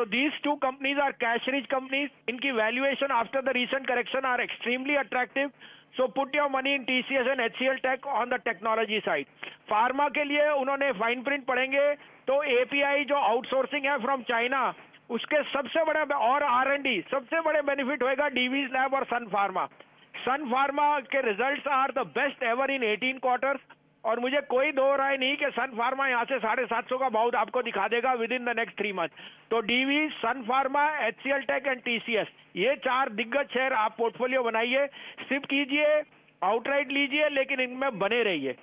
So these two companies are cash rich companies. इनकी valuation after the recent correction are extremely attractive. So put your money in TCS and HCL Tech on the technology side. Pharma के लिए उन्होंने fine print पढ़ेंगे तो API जो outsourcing है from China, उसके सबसे बड़े और R&D सबसे बड़े बेनिफिट होएगा डीवीज लैब और सन फार्मा। सन फार्मा के results are the best ever in 18 quarters, और मुझे कोई दो राय नहीं कि सन फार्मा यहाँ से 750 का भाव आपको दिखा देगा with in the next 3 month. तो Divi, Sun Pharma, HCL Tech and TCS, ये 4 दिग्गज शेयर आप पोर्टफोलियो बनाइए, सिप कीजिए, आउटराइट लीजिए, लेकिन इनमें बने रहिए।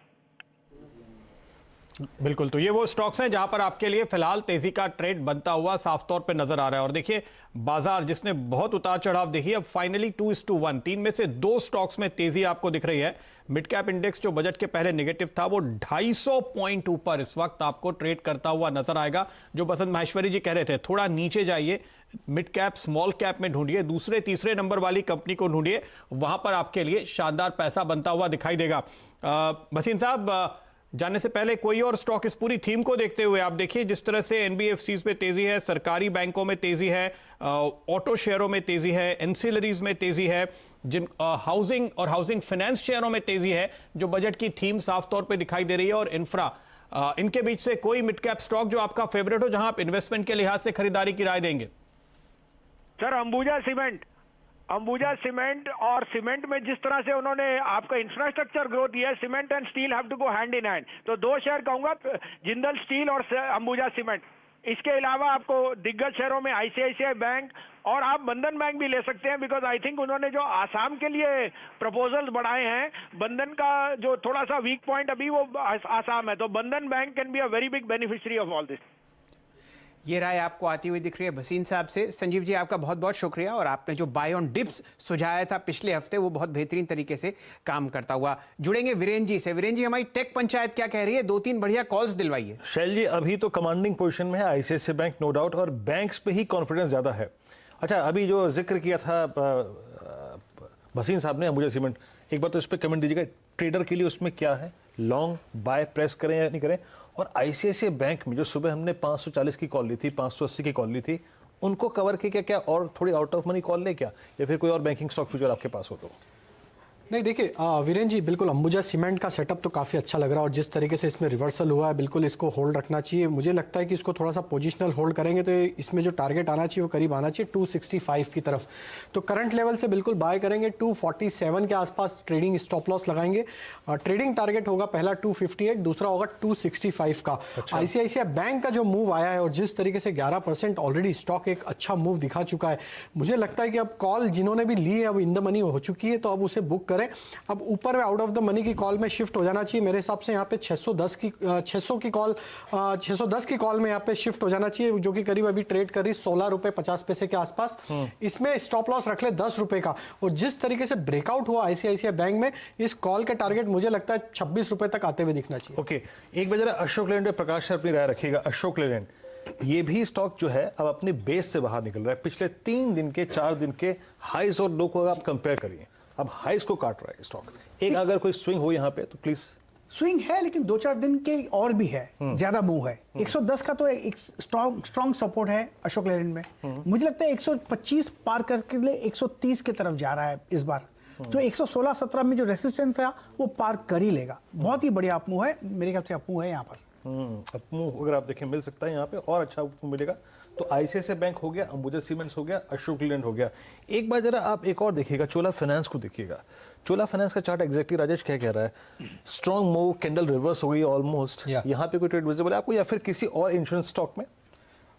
बिल्कुल, तो ये वो स्टॉक्स हैं जहां पर आपके लिए फिलहाल तेजी का ट्रेड बनता हुआ साफ तौर पे नजर आ रहा है। और देखिए बाजार जिसने बहुत उतार चढ़ाव देखी, अब फाइनली 2:1, 3 में से 2 स्टॉक्स में तेजी आपको दिख रही है। मिड कैप इंडेक्स जो बजट के पहले नेगेटिव था, वो 250 पॉइंट ऊपर इस वक्त आपको ट्रेड करता हुआ नजर आएगा। जो बसंत माहेश्वरी जी कह रहे थे, थोड़ा नीचे जाइए, मिड कैप स्मॉल कैप में ढूंढिए, दूसरे तीसरे नंबर वाली कंपनी को ढूंढिए, वहां पर आपके लिए शानदार पैसा बनता हुआ दिखाई देगा। भसीन साहब, जानने से पहले कोई और स्टॉक इस पूरी थीम को देखते हुए आप देखिए जिस तरह से NBFCs में तेजी है, सरकारी बैंकों में तेजी है, ऑटो शेयरों में तेजी है, एंसिलरीज में तेजी है, जिन हाउसिंग और हाउसिंग फाइनेंस शेयरों में तेजी है, जो बजट की थीम साफ तौर पे दिखाई दे रही है, और इंफ्रा, इनके बीच से कोई मिड कैप स्टॉक जो आपका फेवरेट हो, जहां आप इन्वेस्टमेंट के लिहाज से खरीदारी की राय देंगे? सर अंबुजा सीमेंट, और सीमेंट में जिस तरह से उन्होंने आपका इंफ्रास्ट्रक्चर ग्रोथ दिया, cement and steel have to go hand in hand. तो 2 शेयर कहूंगा, जिंदल स्टील और अंबुजा सीमेंट। इसके अलावा आपको दिग्गज शेयरों में ICICI बैंक, और आप बंधन बैंक भी ले सकते हैं, बिकॉज आई थिंक उन्होंने जो आसाम के लिए प्रपोजल्स बढ़ाए हैं, बंधन का जो थोड़ा सा वीक पॉइंट अभी वो आसाम है, तो बंधन bank can be a very big beneficiary of all this. ये राय आपको आती हुई दिख रही है भसीन साहब से। संजीव जी, आपका बहुत बहुत शुक्रिया, और आपने जो बाय ऑन डिप्स सुझाया था पिछले हफ्ते, वो बहुत बेहतरीन तरीके से काम करता हुआ। जुड़ेंगे वीरेन जी से। वीरेन जी, हमारी टेक पंचायत क्या कह रही है? 2-3 बढ़िया कॉल्स दिलवाइए। शैल जी, अभी तो कमांडिंग पोजीशन में है ICICI बैंक, नो डाउट, और बैंक्स पे ही कॉन्फिडेंस ज्यादा है। अच्छा, अभी जो जिक्र किया था भसीन साहब ने अंबुजा सीमेंट, एक बार तो इस पर कमेंट दीजिएगा, ट्रेडर के लिए उसमें क्या है, लॉन्ग बाय प्रेस करें या नहीं करें? और ICICI बैंक में जो सुबह हमने 540 की कॉल ली थी, 580 की कॉल ली थी, उनको कवर के क्या और थोड़ी आउट ऑफ मनी कॉल ले क्या, या फिर कोई और बैंकिंग स्टॉक फ्यूचर आपके पास हो तो? नहीं, देखिए वीरेन जी, बिल्कुल अंबुजा सीमेंट का सेटअप तो काफ़ी अच्छा लग रहा है, और जिस तरीके से इसमें रिवर्सल हुआ है, बिल्कुल इसको होल्ड रखना चाहिए। मुझे लगता है कि इसको थोड़ा सा पोजिशनल होल्ड करेंगे तो इसमें जो टारगेट आना चाहिए वो करीब आना चाहिए 265 की तरफ। तो करंट लेवल से बिल्कुल बाय करेंगे, 247 के आसपास ट्रेडिंग स्टॉप लॉस लगाएंगे। ट्रेडिंग टारगेट होगा पहला 258, दूसरा होगा 265 का। अच्छा। ICICI बैंक का जो मूव आया है, और जिस तरीके से 11% ऑलरेडी स्टॉक एक अच्छा मूव दिखा चुका है, मुझे लगता है कि अब कॉल जिन्होंने भी ली है अब इन द मनी हो चुकी है, तो अब उसे बुक करें। अब ऊपर में आउट ऑफ द मनी की कॉल में शिफ्ट हो जाना चाहिए। मेरे हिसाब से यहाँ पे 610 की कॉल में यहाँ पे शिफ्ट हो जाना चाहिए, जो कि करीब अभी ट्रेड कर रही 16 रुपए 50 पैसे के आसपास। इसमें स्टॉप लॉस रख ले 10 रुपए का, और जिस तरीके से ब्रेकआउट हुआ ICICI बैंक में, इस कॉल के टारगेट मुझे लगता है 26 रुपए तक आते हुए दिखना चाहिए। ओके, एक बार जरा अशोक लेलैंड पे प्रकाश सर अपनी राय रखिएगा। अशोक लेलैंड, ये भी स्टॉक जो है अब अपने बेस से बाहर निकल रहा है। पिछले 3 दिन के 4 दिन के हाइज और लो को आप कंपेयर करिए, अब हाइज को काट रहा है स्टॉक। एक अगर कोई स्विंग हो यहाँ पे तो प्लीज। स्विंग है, लेकिन 2-4 दिन के और भी है, ज्यादा मूव है। 110 का तो एक स्ट्रॉन्ग सपोर्ट है अशोक लेलैंड में। मुझे लगता है 125 पार करके लिए 130 की तरफ जा रहा है इस बार। तो 116-17 में जो रेसिस्टेंस था वो पार कर ही लेगा। बहुत ही बढ़िया अपमूव है, मेरे ख्याल से अपमूव है यहाँ पर। अपमूव अगर आप देखें मिल सकता है यहाँ पे, और अच्छा मिलेगा। तो ICICI बैंक हो गया, अंबुजा सीमेंट्स हो गया, अशोक लेलैंड हो गया। एक बार जरा आप एक और देखिएगा, चोला फाइनेंस को देखिएगा। चोला फाइनेंस का चार्ट एग्जैक्टली राजेश क्या कह रहा है? स्ट्रॉन्ग मूव, कैंडल रिवर्स हो गई ऑलमोस्ट। यहाँ पे कोई ट्रेड विजिबल है आपको, या फिर किसी और इंश्योरेंस स्टॉक में?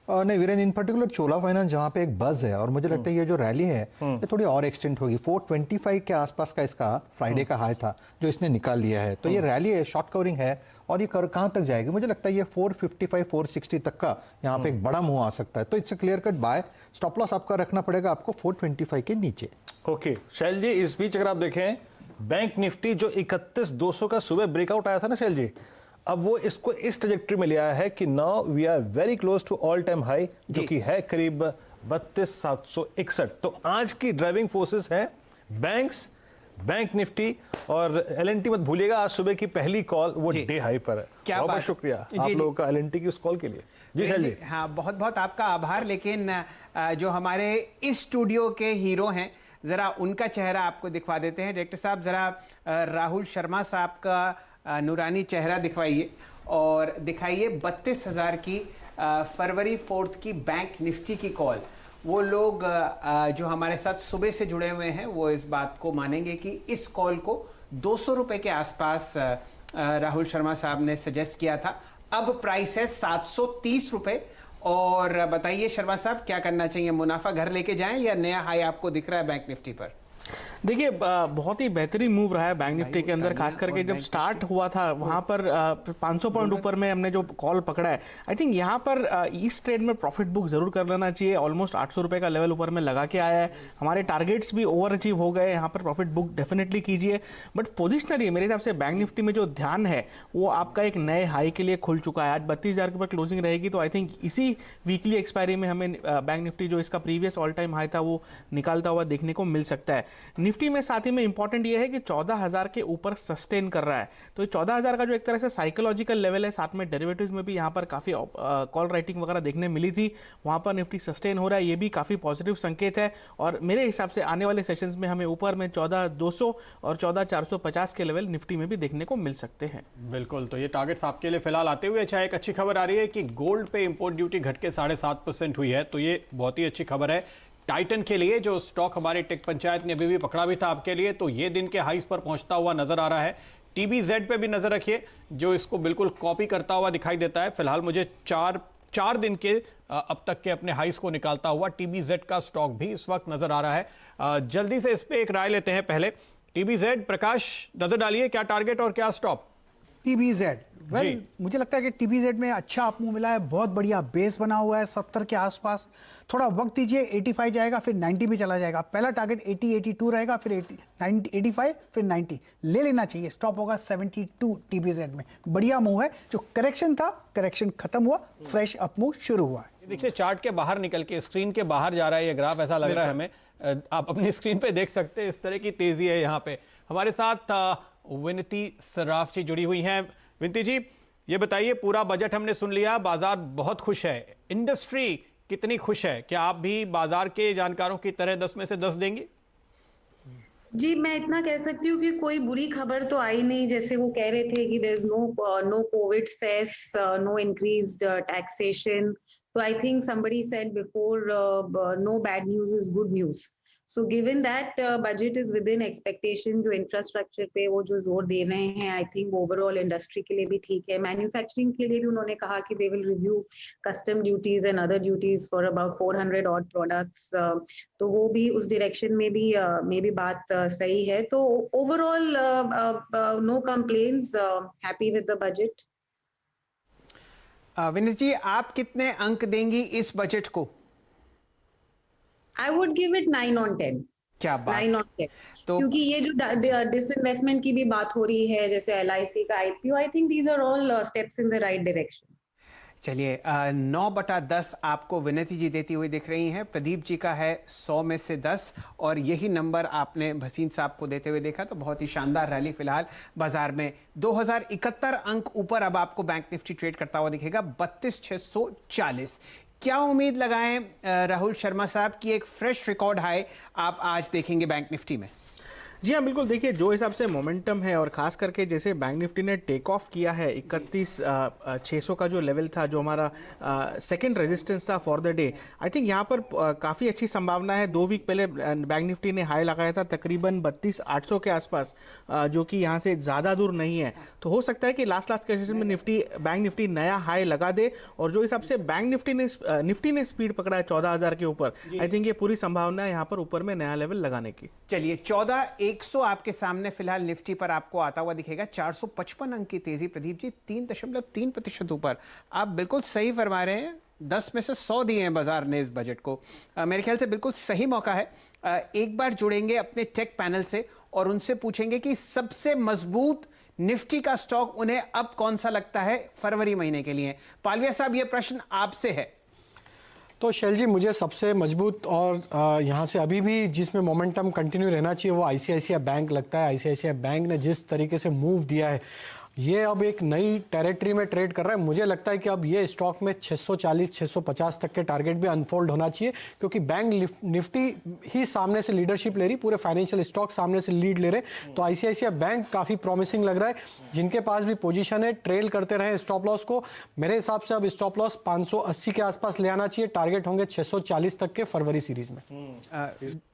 नहीं Virendra, in particular Chola finance जहाँ पे एक बज है, और मुझे लगता है ये जो रैली है ये थोड़ी और एक्सटेंड होगी। 425 के आसपास का इसका फ्राइडे का हाई था जो इसने निकाल लिया है, तो ये रैली है, शॉर्ट कवरिंग है, और ये कहाँ तक जाएगी? मुझे लगता है ये 455-460 तक का यहाँ पे एक बड़ा मूव आ सकता है। तो it's clear cut by. Stop loss आपका रखना पड़ेगा आपको 425 के नीचे। ओके शैल जी, इस बीच अगर आप देखें बैंक निफ्टी जो 31,200 का सुबह ब्रेकआउट आया था ना शैल जी, अब वो इसको इस ट्रैजेक्टरी में ले आया है कि now we are very close to all time high, जो कि है करीब 32,761। तो आज की ड्राइविंग फोर्सेस हैं बैंक्स, बैंक निफ्टी और LNT। मत भूलिएगा आज सुबह की पहली कॉल वो डे हाई पर है। क्या बहुत शुक्रिया आप लोगों का LNT की उस कॉल के लिए। जी शैल जी। हाँ, बहुत बहुत आपका आभार। लेकिन जो हमारे इस स्टूडियो के हीरो हैं, ज़रा उनका चेहरा आपको दिखवा देते हैं। डायरेक्टर साहब, ज़रा राहुल शर्मा साहब का नूरानी चेहरा दिखवाइए और दिखाइए 32,000 की फरवरी 4 की बैंक निफ्टी की कॉल। वो लोग जो हमारे साथ सुबह से जुड़े हुए हैं वो इस बात को मानेंगे कि इस कॉल को 200 रुपये के आसपास राहुल शर्मा साहब ने सजेस्ट किया था। अब प्राइस है 730 रुपये। और बताइए शर्मा साहब, क्या करना चाहिए? मुनाफा घर लेके जाएं या नया हाई आपको दिख रहा है बैंक निफ्टी पर? देखिए, बहुत ही बेहतरीन मूव रहा है बैंक निफ्टी के अंदर, खास करके जब स्टार्ट हुआ था वहां पर 500 पॉइंट ऊपर में हमने जो कॉल पकड़ा है। आई थिंक यहां पर इस ट्रेड में प्रॉफिट बुक जरूर कर लेना चाहिए। ऑलमोस्ट 800 रुपये का लेवल ऊपर में लगा के आया है। हमारे टारगेट्स भी ओवर अचीव हो गए। यहाँ पर प्रॉफिट बुक डेफिनेटली कीजिए। बट पोजिशनली मेरे हिसाब से बैंक निफ्टी में जो ध्यान है वो आपका एक नए हाई के लिए खुल चुका है। आज 32,000 के ऊपर क्लोजिंग रहेगी, तो आई थिंक इसी वीकली एक्सपायरी में हमें बैंक निफ्टी जो इसका प्रीवियस ऑल टाइम हाई था वो निकालता हुआ देखने को मिल सकता है। निफ्टी में साथ ही में इंपॉर्टेंट ये है कि 14,000 के ऊपर सस्टेन कर रहा है। तो 14,000 का जो एक तरह से साइकोलॉजिकल लेवल है, साथ में डेरिवेटिव्स में भी यहाँ पर काफी कॉल राइटिंग वगैरह देखने मिली थी, वहां पर निफ्टी सस्टेन हो रहा है। ये भी काफी पॉजिटिव संकेत है। और मेरे हिसाब से आने वाले सेशंस में हमें ऊपर में 14,200 और 14,450 के लेवल निफ्टी में भी देखने को मिल सकते हैं। बिल्कुल, तो ये टारगेट्स आपके लिए फिलहाल आते हुए अच्छा, एक अच्छी खबर आ रही है कि गोल्ड पे इंपोर्ट ड्यूटी घट के 7.5% हुई है, तो ये बहुत ही अच्छी खबर है टाइटन के लिए, जो स्टॉक हमारी टेक पंचायत ने अभी भी पकड़ा भी था आपके लिए, तो ये दिन के हाईस पर पहुंचता हुआ नजर आ रहा है। टीबीजेड पे भी नजर रखिए, जो इसको बिल्कुल कॉपी करता हुआ दिखाई देता है। फिलहाल मुझे चार दिन के अब तक के अपने हाईस को निकालता हुआ टीबीजेड का स्टॉक भी इस वक्त नजर आ रहा है। जल्दी से इस पे एक राय लेते हैं। पहले टीबीजेड, प्रकाश नजर डालिए, क्या टारगेट और क्या स्टॉप? टीबीजेड, वेल मुझे लगता है कि टीबीजेड में अच्छा अपमूव मिला है, बहुत बढ़िया बेस बना हुआ है 70 के आसपास। थोड़ा वक्त दीजिए, 85 जाएगा, फिर 90 भी चला जाएगा। पहला टारगेट 82 रहेगा, फिर 85, फिर 90 ले लेना चाहिए। स्टॉप होगा 72 टीबीजेड में। बढ़िया मूव है। जो करेक्शन था, करेक्शन खत्म हुआ, फ्रेश अपमूव शुरू हुआ है। देखिए, चार्ट के बाहर निकल के स्क्रीन के बाहर जा रहा है ये ग्राफ, ऐसा लग रहा है हमें। आप अपनी स्क्रीन पे देख सकते हैं, इस तरह की तेजी है यहाँ पे। हमारे साथ विनती सराफ जी जुड़ी हुई हैं। विनती जी, ये बताइए, पूरा बजट हमने सुन लिया, बाजार बहुत खुश है, इंडस्ट्री कितनी खुश है? क्या आप भी बाजार के जानकारों की तरह 10 में से 10 देंगे? जी, मैं इतना कह सकती हूँ कि कोई बुरी खबर तो आई नहीं। जैसे वो कह रहे थे कि there is no covid cess, no increased taxation. तो I think somebody said before, no bad news is good news. So given that budget is within expectation, जो इंफ्रास्ट्रक्चर पे वो जो जोर दे रहे हैं, आई थिंक ओवरऑल इंडस्ट्री के लिए भी ठीक है। मैन्युफैक्चरिंग के लिए भी उन्होंने कहा कि they will review custom duties and other duties for about 400 odd products. तो वो भी उस डायरेक्शन में भी बात सही है। तो overall no complains, happy with the budget. Vineet ji, आप कितने अंक देंगी इस बजट को? I would give it 9 on 10. क्या बात 9 on 10. तो क्योंकि ये जो डिसइन्वेस्टमेंट की भी बात हो रही है, जैसे LIC का IPO, I think these are all steps in the right direction. चलिए, 9/10 आपको विनती जी देती हुई दिख रही हैं। प्रदीप जी का है 100 में से 10, और यही नंबर आपने भसीन साहब को देते हुए देखा। तो बहुत ही शानदार रैली फिलहाल बाजार में। 2071 अंक ऊपर अब आपको बैंक निफ्टी ट्रेड करता हुआ दिखेगा, 32,640। क्या उम्मीद लगाएं राहुल शर्मा साहब की एक फ्रेश रिकॉर्ड हाई आप आज देखेंगे बैंक निफ्टी में? जी हाँ, बिल्कुल। देखिए, जो हिसाब से मोमेंटम है और खास करके जैसे बैंक निफ्टी ने टेक ऑफ किया है, 31,600 का जो लेवल था, जो हमारा सेकंड रेजिस्टेंस था for the day, I think यहाँ पर काफ़ी अच्छी संभावना है। 2 वीक पहले बैंक निफ्टी ने हाई लगाया था तकरीबन 32,800 के आसपास, जो कि यहाँ से ज़्यादा दूर नहीं है। तो हो सकता है कि लास्ट के सेशन में बैंक निफ्टी नया हाई लगा दे। और जो हिसाब से बैंक निफ्टी ने स्पीड पकड़ा है 14,000 के ऊपर, आई थिंक ये पूरी संभावना है यहाँ पर ऊपर में नया लेवल लगाने की। चलिए, 14,100 आपके सामने फिलहाल निफ्टी पर आपको आता हुआ दिखेगा। 455 अंक की तेजी प्रदीप जी, 3.3% ऊपर। आप बिल्कुल सही फरमा रहे हैं, 10 में से 100 दिए हैं बाजार ने इस बजट को। मेरे ख्याल से बिल्कुल सही मौका है। एक बार जुड़ेंगे अपने टेक पैनल से और उनसे पूछेंगे कि सबसे मजबूत निफ्टी का स्टॉक उन्हें अब कौन सा लगता है फरवरी महीने के लिए। पालविया साहब, ये प्रश्न आपसे है। तो शैल जी, मुझे सबसे मजबूत और यहाँ से अभी भी जिसमें मोमेंटम कंटिन्यू रहना चाहिए वो आईसीआईसीआई बैंक लगता है। आईसीआईसीआई बैंक ने जिस तरीके से मूव दिया है, ये अब एक नई टेरिटरी में ट्रेड कर रहा है। मुझे लगता है कि अब ये स्टॉक में 640-650 तक के टारगेट भी अनफोल्ड होना चाहिए, क्योंकि बैंक निफ्टी ही सामने से लीडरशिप ले रही, पूरे फाइनेंशियल स्टॉक सामने से लीड ले रहे। तो आईसीआईसीआई बैंक काफी प्रॉमिसिंग लग रहा है। जिनके पास भी पोजीशन है ट्रेल करते रहे स्टॉप लॉस को। मेरे हिसाब से अब स्टॉप लॉस 580 के आसपास ले आना चाहिए। टारगेट होंगे 640 तक के फरवरी सीरीज में।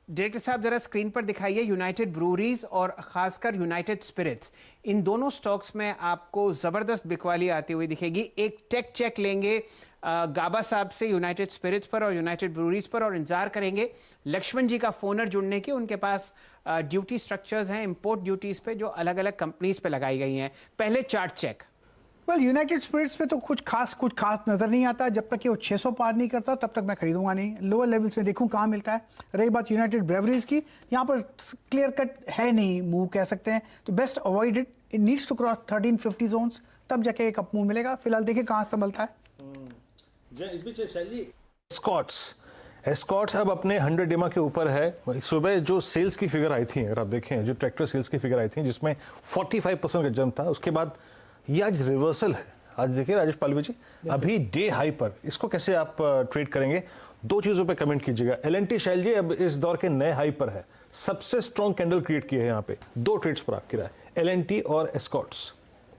डायरेक्टर साहब जरा स्क्रीन पर दिखाइए यूनाइटेड ब्रूरीज और खासकर यूनाइटेड स्पिरिट्स, इन दोनों स्टॉक्स में आपको जबरदस्त बिकवाली आती हुई दिखेगी। एक टेक चेक लेंगे गाबा साहब से यूनाइटेड स्पिरिट्स पर और यूनाइटेड ब्रूरीज पर, और इंतजार करेंगे लक्ष्मण जी का फोनर जुड़ने की। उनके पास ड्यूटी स्ट्रक्चर्स हैं इंपोर्ट ड्यूटीज पे जो अलग अलग कंपनीज पे लगाई गई हैं। पहले chart check. Well United Spirits में तो कुछ खास नजर नहीं आता। जब तक कि वो 600 पार नहीं करता तब तक मैं खरीदूंगा नहीं। लोअर लेवल्स में देखूं कहाँ मिलता है। रही बात यूनाइटेड ब्रेवरीज की, यहाँ पर क्लियर कट है नहीं मूव कह सकते हैं, तो best avoid it. It needs to cross 1350 zones, तब जाके एक अप मूव मिलेगा। फिलहाल देखिए कहाँ संभलता है। एस्कॉर्ट्स अब अपने 100 डेमा के ऊपर है। सुबह जो सेल्स की फिगर आई थी, अगर आप देखें जो ट्रैक्टर सेल्स की फिगर आई थी जिसमें 45% का जंप था, उसके बाद ये आज रिवर्सल है। आज देखिए राजेश पालवी जी, अभी डे हाई पर इसको कैसे आप ट्रेड करेंगे? दो चीजों पे कमेंट कीजिएगा। एलएनटी शैल जी अब इस दौर के नए हाई पर है, सबसे स्ट्रॉन्ग कैंडल क्रिएट किए हैं यहाँ पे। दो ट्रेड्स पर आपकी राय, एलएनटी और एस्कॉर्ट्स।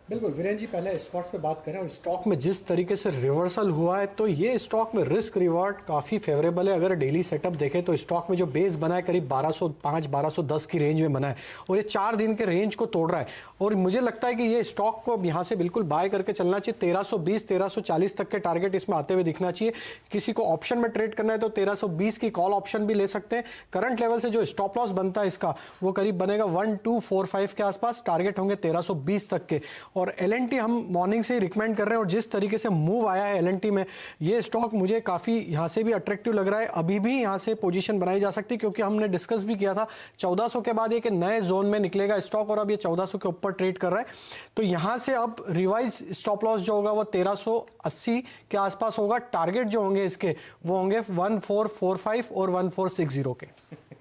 बिल्कुल वीरेन जी, पहले स्टॉक्स पे बात करें और स्टॉक में जिस तरीके से रिवर्सल हुआ है तो ये स्टॉक में रिस्क रिवार्ड काफ़ी फेवरेबल है। अगर डेली सेटअप देखें तो स्टॉक में जो बेस बना है करीब 1205-1210 की रेंज में बना है और ये 4 दिन के रेंज को तोड़ रहा है। और मुझे लगता है कि ये स्टॉक को अब यहाँ से बिल्कुल बाय करके चलना चाहिए। 1320-1340 तक के टारगेट इसमें आते हुए दिखना चाहिए। किसी को ऑप्शन में ट्रेड करना है तो 1320 की कॉल ऑप्शन भी ले सकते हैं। करंट लेवल से जो स्टॉप लॉस बनता है इसका वो करीब बनेगा 1245 के आसपास। टारगेट होंगे 1320 तक के। और एलएनटी हम मॉर्निंग से ही रिकमेंड कर रहे हैं और जिस तरीके से मूव आया है एलएनटी में, ये स्टॉक मुझे काफ़ी यहाँ से भी अट्रैक्टिव लग रहा है। अभी भी यहाँ से पोजीशन बनाई जा सकती है क्योंकि हमने डिस्कस भी किया था 1400 के बाद एक नए जोन में निकलेगा स्टॉक और अब ये 1400 के ऊपर ट्रेड कर रहा है। तो यहाँ से अब रिवाइज स्टॉप लॉस जो होगा वो 1380 के आसपास होगा। टारगेट जो होंगे इसके वो होंगे 1445 और 1460 के।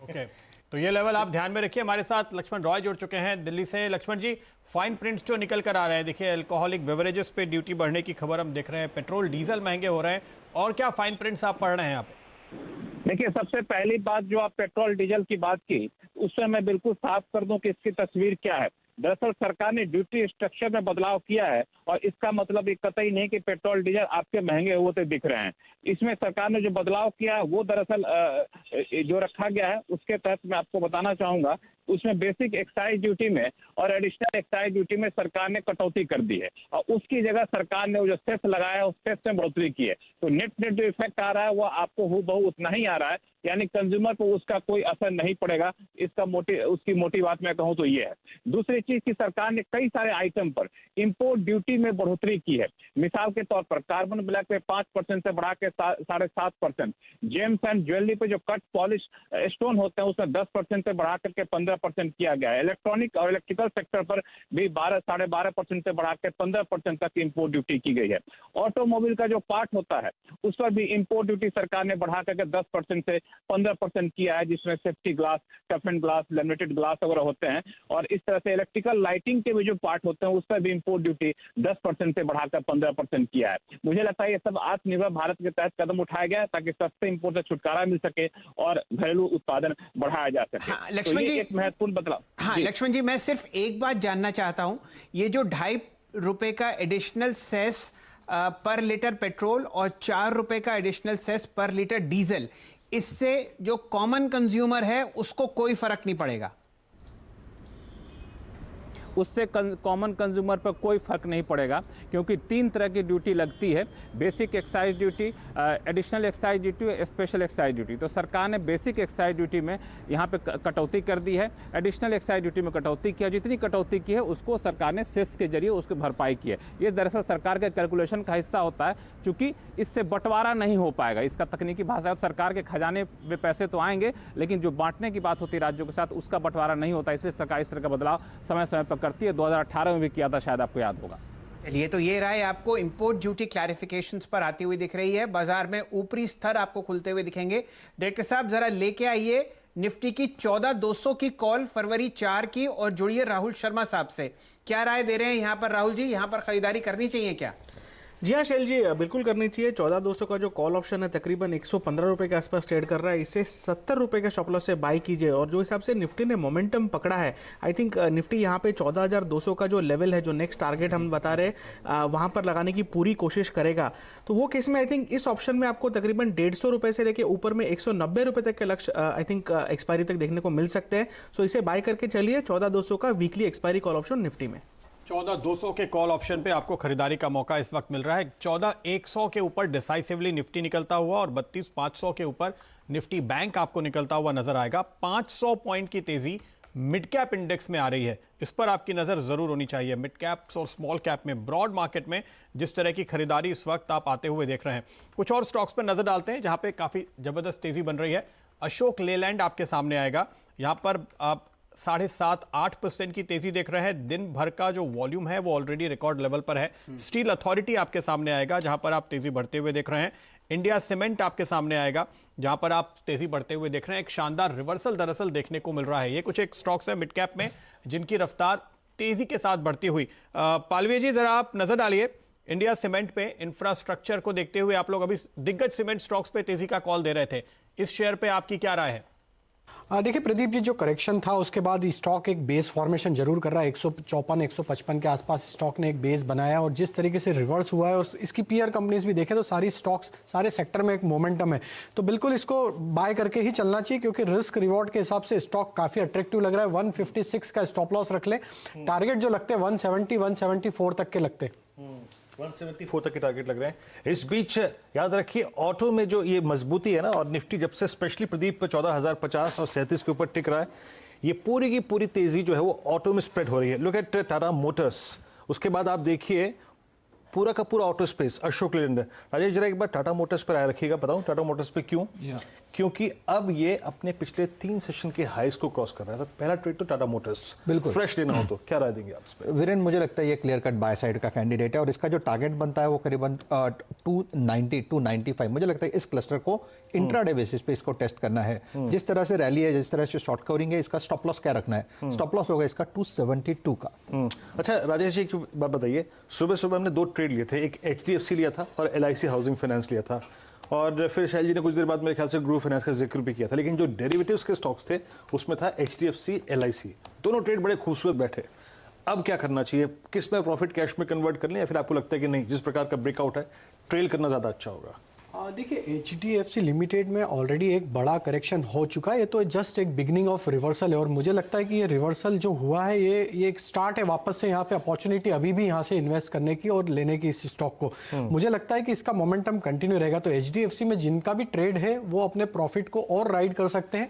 ओके, तो ये लेवल आप ध्यान में रखिए। हमारे साथ लक्ष्मण रॉय जुड़ चुके हैं दिल्ली से। लक्ष्मण जी, फाइन प्रिंट्स जो निकल कर आ रहे हैं, देखिए अल्कोहलिक बेवरेजेस पे ड्यूटी बढ़ने की खबर हम देख रहे हैं, पेट्रोल डीजल महंगे हो रहे हैं, और क्या फाइन प्रिंट्स आप पढ़ रहे हैं यहाँ पे? देखिए, सबसे पहली बात जो आप पेट्रोल डीजल की बात की, उससे मैं बिल्कुल साफ कर दूं कि इसकी तस्वीर क्या है। दरअसल सरकार ने ड्यूटी स्ट्रक्चर में बदलाव किया है और इसका मतलब ये कतई नहीं कि पेट्रोल डीजल आपके महंगे होते दिख रहे हैं। इसमें सरकार ने जो बदलाव किया है वो दरअसल जो रखा गया है उसके तहत मैं आपको बताना चाहूंगा, उसमें बेसिक एक्साइज ड्यूटी में और एडिशनल एक्साइज ड्यूटी में सरकार ने कटौती कर दी है और उसकी जगह सरकार ने वो जो सेस लगाया है उस सेस में बढ़ोतरी की है। तो नेट जो इफेक्ट आ रहा है वो आपको हूबहू उतना ही आ रहा है, यानी कंज्यूमर को उसका कोई असर नहीं पड़ेगा। इसका उसकी मोटी बात मैं कहूँ तो ये है। दूसरी चीज की सरकार ने कई सारे आइटम पर इंपोर्ट ड्यूटी में बढ़ोतरी की है। मिसाल के तौर पर कार्बन ब्लैक पे 5% से बढ़ा के 7.5%, जेम्स एंड ज्वेलरी पे जो कट पॉलिश स्टोन होते हैं उसमें 10% से बढ़ा करके 15% किया गया है। इलेक्ट्रॉनिक और इलेक्ट्रिकल सेक्टर पर भी 12-12.5% से बढ़ा के 15% तक इंपोर्ट ड्यूटी की गई है। ऑटोमोबाइल का जो पार्ट होता है उस पर भी इंपोर्ट ड्यूटी सरकार ने बढ़ा करके 10% से 15% किया है, जिसमें safety glass, टफन glass, laminated glass वगैरह होते हैं। और इस तरह से इलेक्ट्रिकल लाइटिंग के भी जो पार्ट होते हैं उस पर भी इंपोर्ट ड्यूटी 10% से बढ़ाकर 15% किया है। मुझे लगता है ये सब आत्मनिर्भर भारत के तहत कदम उठाया गया है ताकि सस्ते इंपोर्ट से छुटकारा मिल सके और घरेलू उत्पादन बढ़ाया जा सके। हाँ, लक्ष्मण जी, एक महत्वपूर्ण बदलाव। हाँ लक्ष्मण जी, मैं सिर्फ एक बात जानना चाहता हूं, ये जो ₹2.5 का एडिशनल सेस पर लीटर पेट्रोल और ₹4 का एडिशनल सेस पर लीटर डीजल, इससे जो कॉमन कंज्यूमर है उसको कोई फर्क नहीं पड़ेगा? उससे कॉमन कंज्यूमर पर कोई फर्क नहीं पड़ेगा क्योंकि 3 तरह की ड्यूटी लगती है, basic excise duty, additional excise duty और स्पेशल एक्साइज ड्यूटी। तो सरकार ने बेसिक एक्साइज ड्यूटी में यहाँ पे कटौती कर दी है, एडिशनल एक्साइज ड्यूटी में कटौती किया। जितनी कटौती की है उसको सरकार ने सेस के जरिए उसकी भरपाई की है। ये दरअसल सरकार के कैलकुलेशन का हिस्सा होता है, चूँकि इससे बंटवारा नहीं हो पाएगा। इसका तकनीकी भाषा, सरकार के खजाने में पैसे तो आएंगे लेकिन जो बांटने की बात होती है राज्यों के साथ उसका बंटवारा नहीं होता, इसलिए सरकार इस तरह का बदलाव समय समय पर करती है। 2018 में भी किया था, शायद आपको याद होगा। चलिए, तो ये राय आपको इंपोर्ट ड्यूटी क्लैरिफिकेशंस पर आती हुई दिख रही है। बाजार में ऊपरी स्तर आपको खुलते हुए दिखेंगे। डायरेक्टर साहब, जरा लेके आइए निफ्टी की 14,200 की कॉल फरवरी 4 की, और जुड़िए राहुल शर्मा साहब से। क्या राय दे रहे हैं यहाँ पर राहुल जी, यहाँ पर खरीदारी करनी चाहिए क्या? जी हाँ शैल जी, बिल्कुल करनी चाहिए। 14,200 का जो कॉल ऑप्शन है तकरीबन 115 रुपये के आसपास ट्रेड कर रहा है। इसे 70 रुपये के स्टॉप लॉस से बाई कीजिए। और जो हिसाब से निफ्टी ने मोमेंटम पकड़ा है, आई थिंक निफ्टी यहाँ पे 14,200 का जो लेवल है, जो नेक्स्ट टारगेट हम बता रहे हैं, वहाँ पर लगाने की पूरी कोशिश करेगा। तो वो केस में आई थिंक इस ऑप्शन में आपको तकरीबन 150 रुपये से लेकर ऊपर में 190 रुपये तक के लक्ष्य आई थिंक एक्सपायरी तक देखने को मिल सकते हैं। सो इसे बाय करके चलिए 14,200 का weekly expiry call option Nifty में। 14,200 के कॉल ऑप्शन पे आपको खरीदारी का मौका इस वक्त मिल रहा है। 14,100 के ऊपर डिसाइसिवली निफ्टी निकलता हुआ और 32,500 के ऊपर निफ्टी बैंक आपको निकलता हुआ नजर आएगा। 500 पॉइंट की तेजी मिड कैप इंडेक्स में आ रही है, इस पर आपकी नजर जरूर होनी चाहिए। मिड कैप्स और स्मॉल कैप में ब्रॉड मार्केट में जिस तरह की खरीदारी इस वक्त आप आते हुए देख रहे हैं। कुछ और स्टॉक्स पर नजर डालते हैं जहां पे काफी जबरदस्त तेजी बन रही है। अशोक लेलैंड आपके सामने आएगा। यहां पर आप 7.5-8% की तेजी देख रहे हैं। दिन भर का जो वॉल्यूम है वो ऑलरेडी रिकॉर्ड लेवल पर है। स्टील अथॉरिटी आपके सामने आएगा जहां पर आप तेजी बढ़ते हुए देख रहे हैं। इंडिया सीमेंट आपके सामने आएगा जहां पर आप तेजी बढ़ते हुए देख रहे हैं। एक शानदार रिवर्सल दरअसल देखने को मिल रहा है। ये कुछ एक स्टॉक्स है मिड कैप में जिनकी रफ्तार तेजी के साथ बढ़ती हुई। पालवे जी जरा आप नजर डालिए इंडिया सीमेंट पे। इंफ्रास्ट्रक्चर को देखते हुए आप लोग अभी दिग्गज सीमेंट स्टॉक्स पे तेजी का कॉल दे रहे थे, इस शेयर पे आपकी क्या राय है? देखिए प्रदीप जी, जो करेक्शन था उसके बाद स्टॉक एक बेस फॉर्मेशन जरूर कर रहा है। 154-155 के आसपास स्टॉक ने एक बेस बनाया और जिस तरीके से रिवर्स हुआ है और इसकी पीयर कंपनीज भी देखें तो सारी स्टॉक्स सारे सेक्टर में एक मोमेंटम है, तो बिल्कुल इसको बाय करके ही चलना चाहिए क्योंकि रिस्क रिवॉर्ड के हिसाब से स्टॉक काफी अट्रैक्टिव लग रहा है। 156 का स्टॉप लॉस रख ले, टारगेट जो लगते हैं 170-174 तक के लगते हैं। 174 तक के टारगेट लग रहे हैं। इस बीच याद रखिए ऑटो में जो ये मजबूती है ना, और निफ्टी जब से स्पेशली प्रदीप 14,050 और 37 के ऊपर टिक रहा है, ये पूरी की पूरी तेजी जो है वो ऑटो में स्प्रेड हो रही है। Look at Tata Motors. उसके बाद आप देखिए पूरा का पूरा ऑटो स्पेस, अशोक लेलैंड। राजेश जरा एक बार टाटा मोटर्स पर आए रखिएगा, बताऊं टाटा मोटर्स पे क्यों? क्योंकि अब ये अपने पिछले 3 सेशन के हाईस को क्रॉस कर रहा है। तो पहला ट्रेड तो टाटा मोटर्स बिल्कुल फ्रेश लेना हो तो क्या राय देंगे आप इस पे? वीरेन, मुझे लगता है ये क्लियर कट बाय साइड का कैंडिडेट है और इसका जो टारगेट बनता है वो करीबन 290-295। मुझे लगता है इस क्लस्टर को इंट्राडे बेसिस पे इसको टेस्ट करना है। जिस तरह से रैली है, जिस तरह से शॉर्ट कवरिंग है, इसका स्टॉप लॉस क्या रखना है? स्टॉप लॉस होगा इसका 272 का। अच्छा राजेश जी, एक बात बताइए, सुबह सुबह हमने 2 ट्रेड लिए थे, एक HDFC लिया था और LIC हाउसिंग फाइनेंस लिया था, और फिर शैल जी ने कुछ देर बाद मेरे ख्याल से ग्रो फाइनेंस का जिक्र भी किया था, लेकिन जो डेरिवेटिव्स के स्टॉक्स थे उसमें था HDFC, LIC। दोनों ट्रेड बड़े खूबसूरत बैठे। अब क्या करना चाहिए? किस में प्रॉफिट कैश में कन्वर्ट कर लें या फिर आपको लगता है कि नहीं, जिस प्रकार का ब्रेकआउट है ट्रेल करना ज़्यादा अच्छा होगा? देखिए HDFC लिमिटेड में ऑलरेडी एक बड़ा करेक्शन हो चुका है। ये तो जस्ट एक बिगनिंग ऑफ रिवर्सल है और मुझे लगता है कि ये रिवर्सल जो हुआ है ये एक स्टार्ट है वापस से यहाँ पे अपॉर्चुनिटी अभी भी यहाँ से इन्वेस्ट करने की और लेने की इस स्टॉक को। मुझे लगता है कि इसका मोमेंटम कंटिन्यू रहेगा। तो HDFC में जिनका भी ट्रेड है वो अपने प्रॉफिट को और राइड कर सकते हैं।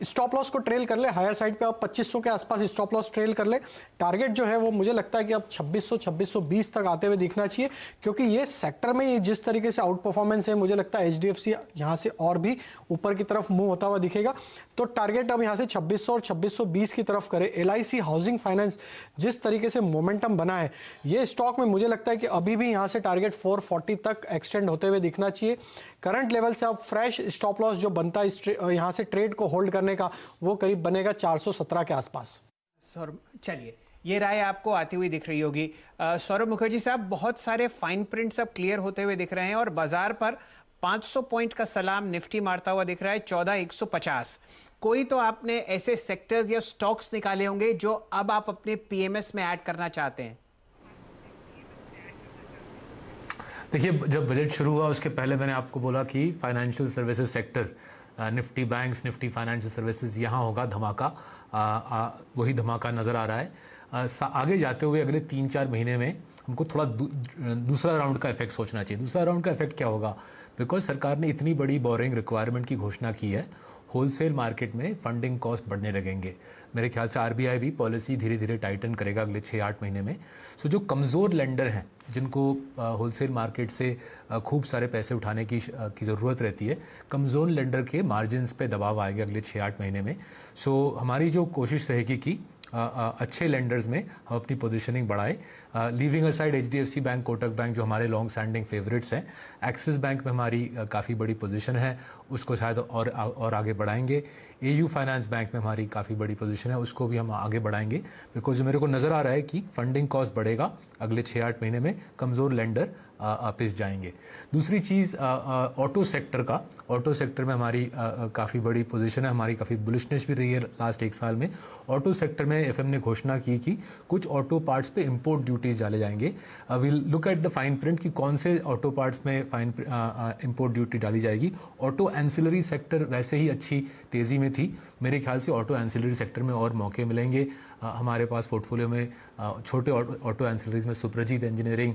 स्टॉप लॉस को ट्रेल कर ले, हायर साइड पे आप 2500 के आसपास स्टॉप लॉस ट्रेल कर ले। टारगेट जो है वो मुझे लगता है कि अब 2600-2620 तक आते हुए दिखना चाहिए क्योंकि ये सेक्टर में जिस तरीके से आउट परफॉर्मेंस है, मुझे लगता है HDFC यहाँ से और भी ऊपर की तरफ मूव होता हुआ दिखेगा। तो टारगेट अब यहाँ से 2600 और 2620 की तरफ करे। LIC हाउसिंग फाइनेंस जिस तरीके से मोमेंटम बना है, ये स्टॉक में मुझे लगता है कि अभी भी यहाँ से टारगेट 440 तक एक्सटेंड होते हुए दिखना चाहिए। करंट लेवल से अब फ्रेश स्टॉप लॉस जो बनता है यहाँ से ट्रेड को होल्ड करने का, वो करीब बनेगा 417 के आसपास। चलिए, ये राय आपको आती हुई दिख रही होगी। सौरभ मुखर्जी साहब, बहुत सारे फाइन प्रिंट्स अब क्लियर होते हुए दिख रहे हैं और बाजार पर 500 पॉइंट का सलाम निफ्टी मारता हुआ दिख रहा है 14,150। कोई तो आपने ऐसे सेक्टर्स या स्टॉक्स निकाले होंगे जो अब आप अपने PMS में ऐड करना चाहते हैं? देखिए, जब बजट शुरू हुआ उसके पहले मैंने आपको बोला कि financial services sector, Nifty banks, Nifty financial services, यहाँ होगा धमाका। वही धमाका नज़र आ रहा है। आगे जाते हुए अगले 3-4 महीने में हमको थोड़ा दूसरा राउंड का इफेक्ट सोचना चाहिए। दूसरा राउंड का इफेक्ट क्या होगा? बिकॉज सरकार ने इतनी बड़ी बोरिंग रिक्वायरमेंट की घोषणा की है, होलसेल मार्केट में फंडिंग कॉस्ट बढ़ने लगेंगे। मेरे ख्याल से RBI भी पॉलिसी धीरे धीरे टाइटन करेगा अगले 6-8 महीने में। सो जो कमज़ोर लेंडर हैं, जिनको होलसेल मार्केट से खूब सारे पैसे उठाने की ज़रूरत रहती है, कमज़ोर लेंडर के मार्जिन्स पे दबाव आएगा अगले 6-8 महीने में। सो हमारी जो कोशिश रहेगी कि अच्छे लेंडर्स में हम अपनी पोजीशनिंग बढ़ाएं, leaving aside HDFC bank, Kotak bank जो हमारे लॉन्ग स्टैंडिंग फेवरेट्स हैं, एक्सिस बैंक में हमारी काफ़ी बड़ी पोजीशन है, उसको शायद और आगे बढ़ाएंगे। AU फाइनेंस बैंक में हमारी काफ़ी बड़ी पोजीशन है, उसको भी हम आगे बढ़ाएंगे, बिकॉज मेरे को नज़र आ रहा है कि फंडिंग कॉस्ट बढ़ेगा अगले 6-8 महीने में, कमज़ोर लेंडर पिस जाएंगे। दूसरी चीज़ ऑटो सेक्टर में हमारी काफ़ी बड़ी पोजीशन है, हमारी काफ़ी बुलिशनेस भी रही है लास्ट 1 साल में। ऑटो सेक्टर में FM ने घोषणा की कि कुछ ऑटो पार्ट्स पे इंपोर्ट ड्यूटीज डाले जाएंगे। Will look at the fine print कि कौन से ऑटो पार्ट्स में इंपोर्ट ड्यूटी डाली जाएगी। ऑटो एंसिलरी सेक्टर वैसे ही अच्छी तेज़ी में थी, मेरे ख्याल से ऑटो एंसिलरी सेक्टर में और मौके मिलेंगे। हमारे पास पोर्टफोलियो में छोटे ऑटो एंसिलरीज में सुप्रजीत इंजीनियरिंग,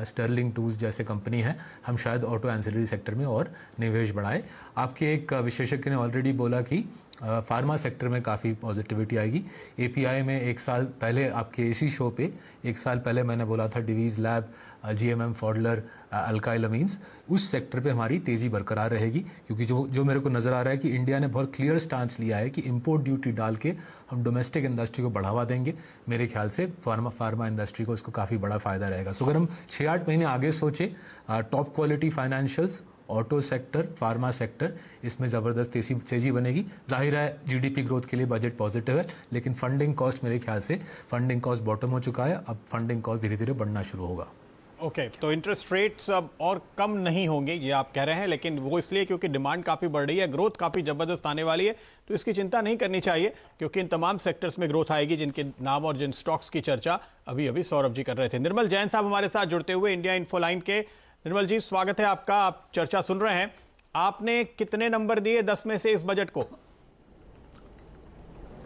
स्टर्लिंग टूल्स जैसे कंपनी है, हम शायद ऑटो एंसिलरी सेक्टर में और निवेश बढ़ाएं। आपके एक विशेषज्ञ ने ऑलरेडी बोला कि फार्मा सेक्टर में काफ़ी पॉजिटिविटी आएगी। API में 1 साल पहले आपके इसी शो पे 1 साल पहले मैंने बोला था Divi's lab, GMM Pfaudler, Alkyl Amines, उस सेक्टर पे हमारी तेज़ी बरकरार रहेगी, क्योंकि जो मेरे को नज़र आ रहा है कि इंडिया ने बहुत क्लियर स्टांस लिया है कि इंपोर्ट ड्यूटी डाल के हम डोमेस्टिक इंडस्ट्री को बढ़ावा देंगे। मेरे ख्याल से फार्मा इंडस्ट्री को इसको काफ़ी बड़ा फ़ायदा रहेगा। सो अगर हम 6-8 महीने आगे सोचे, top quality financials, auto sector, pharma sector, इसमें ज़बरदस्त तेज़ी बनेगी। जाहिर है GDP ग्रोथ के लिए बजट पॉजिटिव है, लेकिन फंडिंग कॉस्ट मेरे ख्याल से फंडिंग कॉस्ट बॉटम हो चुका है, अब फंडिंग कॉस्ट धीरे धीरे बढ़ना शुरू होगा। ओके, तो इंटरेस्ट रेट्स अब और कम नहीं होंगे ये आप कह रहे हैं, लेकिन वो इसलिए क्योंकि डिमांड काफ़ी बढ़ रही है, ग्रोथ काफ़ी ज़बरदस्त आने वाली है, तो इसकी चिंता नहीं करनी चाहिए, क्योंकि इन तमाम सेक्टर्स में ग्रोथ आएगी जिनके नाम और जिन स्टॉक्स की चर्चा अभी सौरभ जी कर रहे थे। निर्मल जैन साहब हमारे साथ जुड़ते हुए इंडिया इन्फोलाइन के। निर्मल जी, स्वागत है आपका, आप चर्चा सुन रहे हैं। आपने कितने नंबर दिए 10 में से इस बजट को?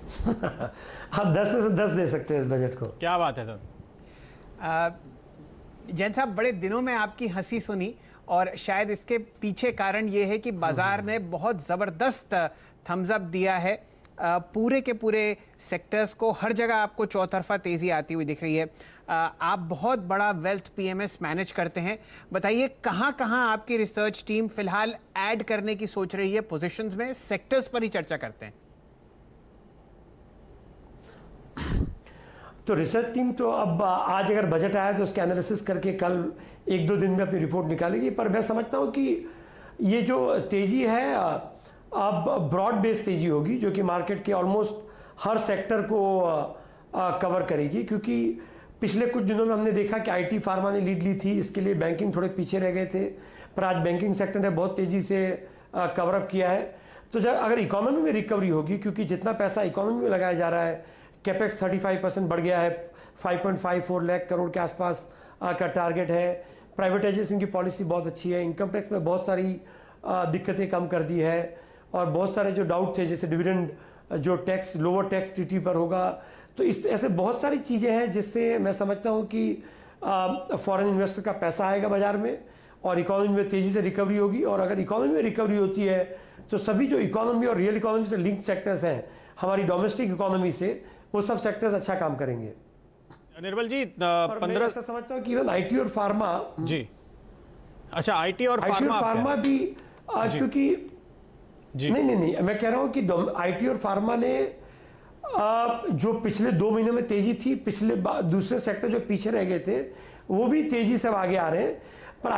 आप 10 में से 10 दे सकते हैं इस बजट को। क्या बात है सर। जैन साहब, बड़े दिनों में आपकी हंसी सुनी, और शायद इसके पीछे कारण ये है कि बाजार ने बहुत ज़बरदस्त थम्स अप दिया है पूरे के पूरे सेक्टर्स को। हर जगह आपको चौतरफा तेज़ी आती हुई दिख रही है। आप बहुत बड़ा वेल्थ PMS मैनेज करते हैं, बताइए कहाँ कहाँ आपकी रिसर्च टीम फिलहाल ऐड करने की सोच रही है पोजीशंस में? सेक्टर्स पर ही चर्चा करते हैं। तो रिसर्च टीम तो अब आज अगर बजट आया तो उसके एनालिसिस करके कल 1-2 दिन में अपनी रिपोर्ट निकालेगी। पर मैं समझता हूँ कि ये जो तेज़ी है अब ब्रॉड बेस्ड तेज़ी होगी, जो कि मार्केट के ऑलमोस्ट हर सेक्टर को कवर करेगी, क्योंकि पिछले कुछ दिनों में हमने देखा कि IT फार्मा ने लीड ली थी, इसके लिए बैंकिंग थोड़े पीछे रह गए थे, पर आज बैंकिंग सेक्टर ने बहुत तेज़ी से कवरअप किया है। तो जब अगर इकोनॉमी में रिकवरी होगी, क्योंकि जितना पैसा इकोनॉमी में लगाया जा रहा है, कैपेक्स 35% बढ़ गया है, 5.54 लाख करोड़ के आसपास का टारगेट है, प्राइवेटाइजेशन की पॉलिसी बहुत अच्छी है, इनकम टैक्स में बहुत सारी दिक्कतें कम कर दी है, और बहुत सारे जो डाउट थे जैसे डिविडेंड जो टैक्स लोअर टैक्स टीटी पर होगा, तो इस ऐसे बहुत सारी चीज़ें हैं जिससे मैं समझता हूँ कि फॉरेन इन्वेस्टर का पैसा आएगा बाजार में और इकोनॉमी में तेज़ी से रिकवरी होगी। और अगर इकोनॉमी में रिकवरी होती है तो सभी जो इकोनॉमी और रियल इकोनॉमी से लिंक्ड सेक्टर्स हैं हमारी डोमेस्टिक इकोनॉमी से, वो सब सेक्टर्स अच्छा काम करेंगे। निर्मल जी, 15 ऐसा समझता हूँ कि इवन IT और फार्मा जी, अच्छा IT और फार्मा भी क्योंकि नहीं मैं कह रहा हूँ कि IT और फार्मा ने जो पिछले 2 महीनों में तेजी थी, पिछले दूसरे सेक्टर जो पीछे रह गए थे वो भी तेजी से आगे आ रहे हैं।